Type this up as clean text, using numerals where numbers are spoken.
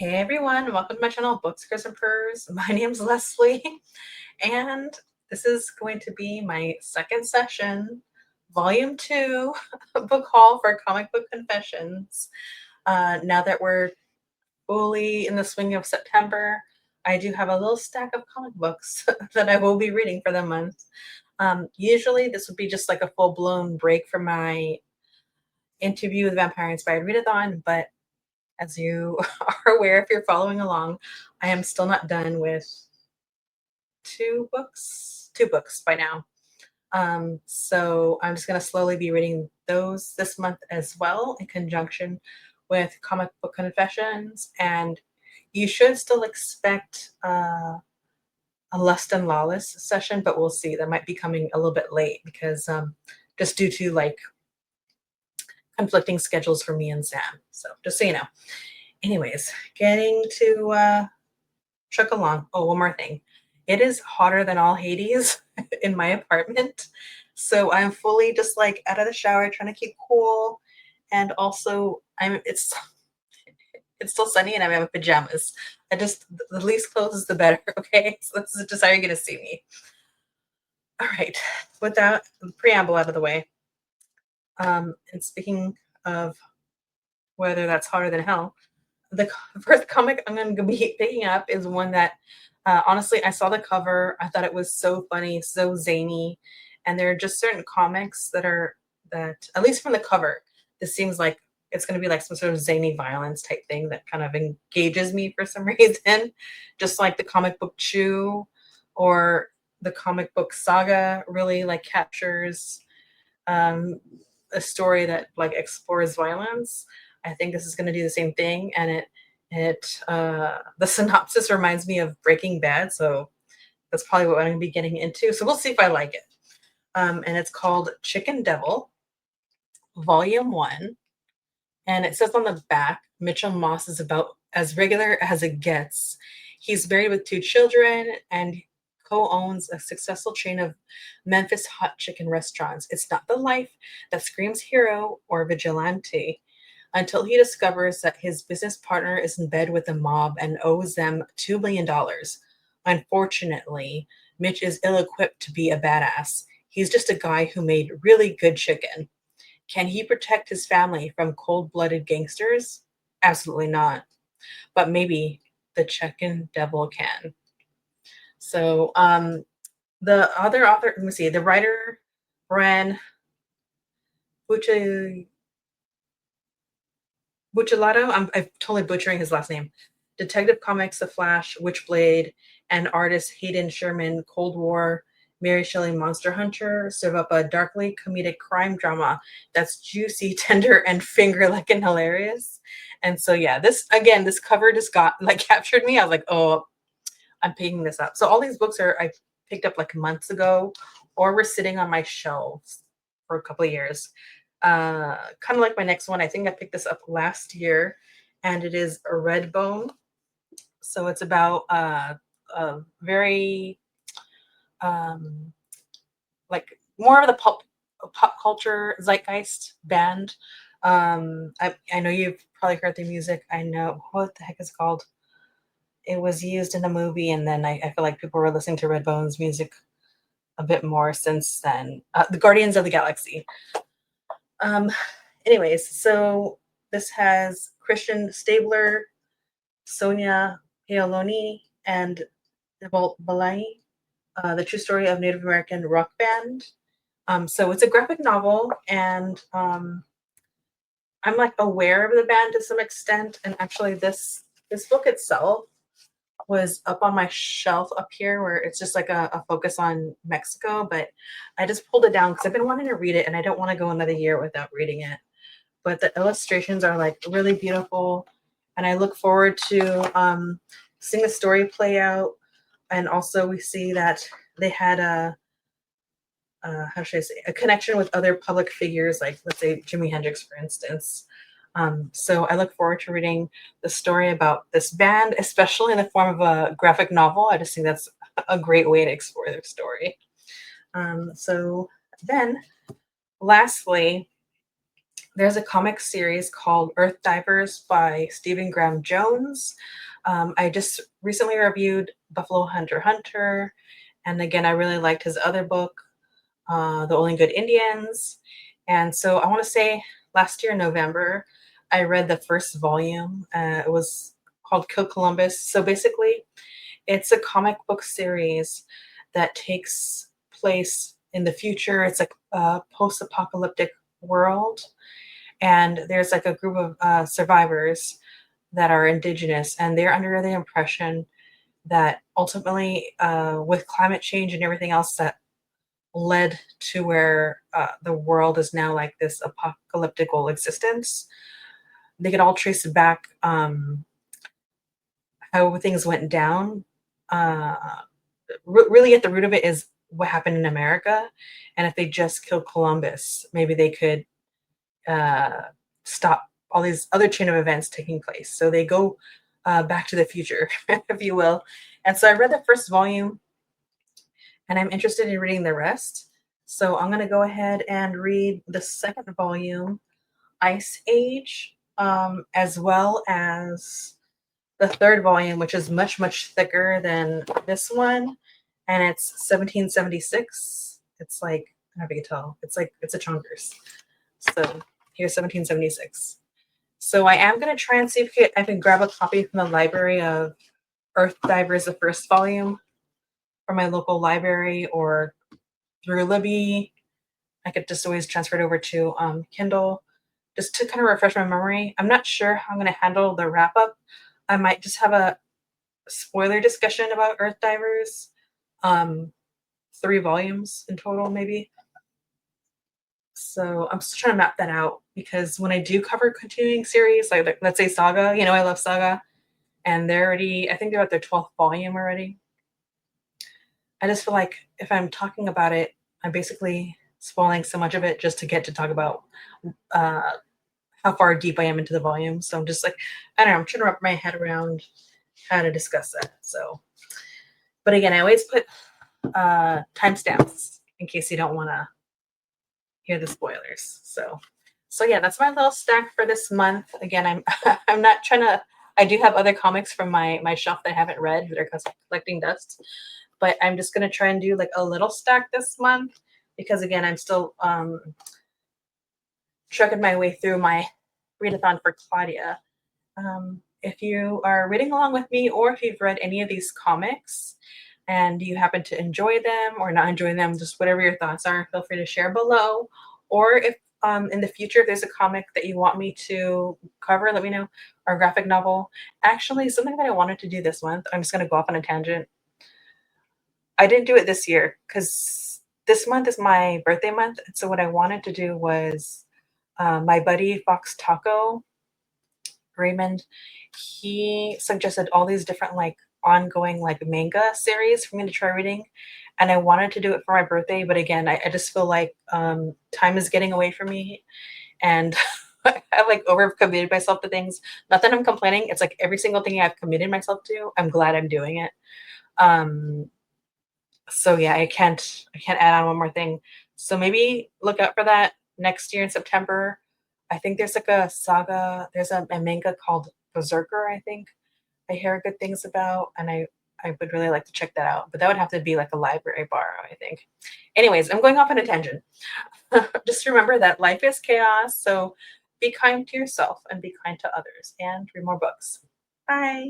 Hey everyone, welcome to my channel, Books, Gurrs and Purrs. My name's Leslie, and this is going to be my second session, volume 2 book haul for Comic Book Confessions. Now that we're fully in the swing of September, I do have a little stack of comic books that I will be reading for the month. Usually this would be just like a full-blown break from my interview with Vampire Inspired Readathon, but as you are aware, if you're following along, I am still not done with two books by now. So I'm just going to slowly be reading those this month as well, in conjunction with Comic Book Confessions. And you should still expect a Lust and Lawless session, but we'll see. That might be coming a little bit late because just due to like conflicting schedules for me and Sam. So just so you know. Anyways, getting to truck along. Oh, one more thing. It is hotter than all Hades in my apartment. So I'm fully just like out of the shower, trying to keep cool. And also it's still sunny and I'm in my pajamas. The least clothes the better, okay? So this is just how you're gonna see me. All right, with that preamble out of the way. And speaking of whether that's hotter than hell, the first comic I'm going to be picking up is one that honestly, I saw the cover. I thought it was so funny, so zany. And there are just certain comics that, at least from the cover, this seems like it's going to be like some sort of zany violence type thing that kind of engages me for some reason. Just like the comic book Chew or the comic book Saga really like captures um, a story that like explores violence. I think this is going to do the same thing, and the synopsis reminds me of Breaking Bad, so that's probably what I'm going to be getting into. So we'll see if I like it. And it's called Chicken Devil, Volume 1, and it says on the back, Mitchell Moss is about as regular as it gets. He's married with 2 children and co-owns a successful chain of Memphis hot chicken restaurants. It's not the life that screams hero or vigilante until he discovers that his business partner is in bed with the mob and owes them $2 million. Unfortunately, Mitch is ill-equipped to be a badass. He's just a guy who made really good chicken. Can he protect his family from cold-blooded gangsters? Absolutely not. But maybe the Chicken Devil can. So the other author, let me see, the writer, Bran Buccellato, I'm totally butchering his last name. Detective Comics, The Flash, Witchblade, and artist Hayden Sherman, Cold War, Mary Shelley Monster Hunter serve up a darkly comedic crime drama that's juicy, tender, and finger-licking hilarious. And so yeah, this cover just got like captured me. I was like, oh, I'm picking this up. So all these books I picked up like months ago, or were sitting on my shelves for a couple of years. Kind of like my next one. I think I picked this up last year, and it is a Redbone. So it's about a very like more of the pop culture zeitgeist band. I know you've probably heard their music. I know what the heck is it called. It was used in a movie, and then I feel like people were listening to Redbone's music a bit more since then. The Guardians of the Galaxy. Um, Anyways, so this has Christian Stabler, Sonia Paoloni, and Devalt Balai, the true story of Native American rock band. So it's a graphic novel, and I'm like aware of the band to some extent. And actually, this book itself was up on my shelf up here, where it's just like a focus on Mexico, but I just pulled it down because I've been wanting to read it, and I don't want to go another year without reading it. But the illustrations are like really beautiful, and I look forward to seeing the story play out. And also we see that they had how should I say, a connection with other public figures, like let's say Jimi Hendrix, for instance. So I look forward to reading the story about this band, especially in the form of a graphic novel. I just think that's a great way to explore their story. So then, lastly, There's a comic series called Earth Divers by Stephen Graham Jones. I just recently reviewed Buffalo Hunter Hunter, and again, I really liked his other book, The Only Good Indians. And so I want to say last year in November, I read the first volume. It was called Kill Columbus. So basically, it's a comic book series that takes place in the future. It's like a post apocalyptic world, and there's like a group of survivors that are indigenous, and they're under the impression that ultimately, with climate change and everything else that led to where the world is now like this apocalyptical existence, they could all trace back how things went down. Uh, Really, at the root of it is what happened in America, and if they just killed Columbus, maybe they could uh, stop all these other chain of events taking place. So they go back to the future, if you will. And so I read the first volume, and I'm interested in reading the rest. So I'm going to go ahead and read the second volume, Ice Age, as well as the third volume, which is much, much thicker than this one. And it's 1776. It's like, I don't know if you can tell, it's like, it's a chonkers. So here's 1776. So I am going to try and see if I can grab a copy from the library of Earth Divers, the first volume, from my local library or through Libby. I could just always transfer it over to Kindle just to kind of refresh my memory. I'm not sure how I'm going to handle the wrap up. I might just have a spoiler discussion about Earth Divers. 3 volumes in total, maybe. So I'm still trying to map that out because when I do cover continuing series, like let's say Saga, I love Saga, and they're already, I think they're at their 12th volume already. I just feel like if I'm talking about it, I'm basically spoiling so much of it just to get to talk about uh, how far deep I am into the volume. So I'm just like, I don't know, I'm trying to wrap my head around how to discuss that. So, but again, I always put timestamps in case you don't want to hear the spoilers. So yeah, that's my little stack for this month. Again, I'm I'm not trying to. I do have other comics from my shelf that I haven't read that are collecting dust, but I'm just gonna try and do like a little stack this month because again, I'm still trucking my way through my readathon for Claudia. If you are reading along with me, or if you've read any of these comics and you happen to enjoy them or not enjoy them, just whatever your thoughts are, feel free to share below. Or if in the future, if there's a comic that you want me to cover, let me know. Or a graphic novel. Actually, something that I wanted to do this month, I'm just going to go off on a tangent. I didn't do it this year because this month is my birthday month. So what I wanted to do was my buddy Fox Taco Raymond, he suggested all these different like ongoing like manga series for me to try reading. And I wanted to do it for my birthday, but again, I just feel like time is getting away from me and I like over committed myself to things. Not that I'm complaining. It's like every single thing I've committed myself to, I'm glad I'm doing it. Um, so yeah, I can't add on one more thing. So maybe look out for that next year in September. I think there's like a saga, there's a manga called Berserker, I think. I hear good things about, and I would really like to check that out. But that would have to be like a library borrow, I think. Anyways, I'm going off on a tangent. Just remember that life is chaos, so be kind to yourself and be kind to others and read more books. Bye.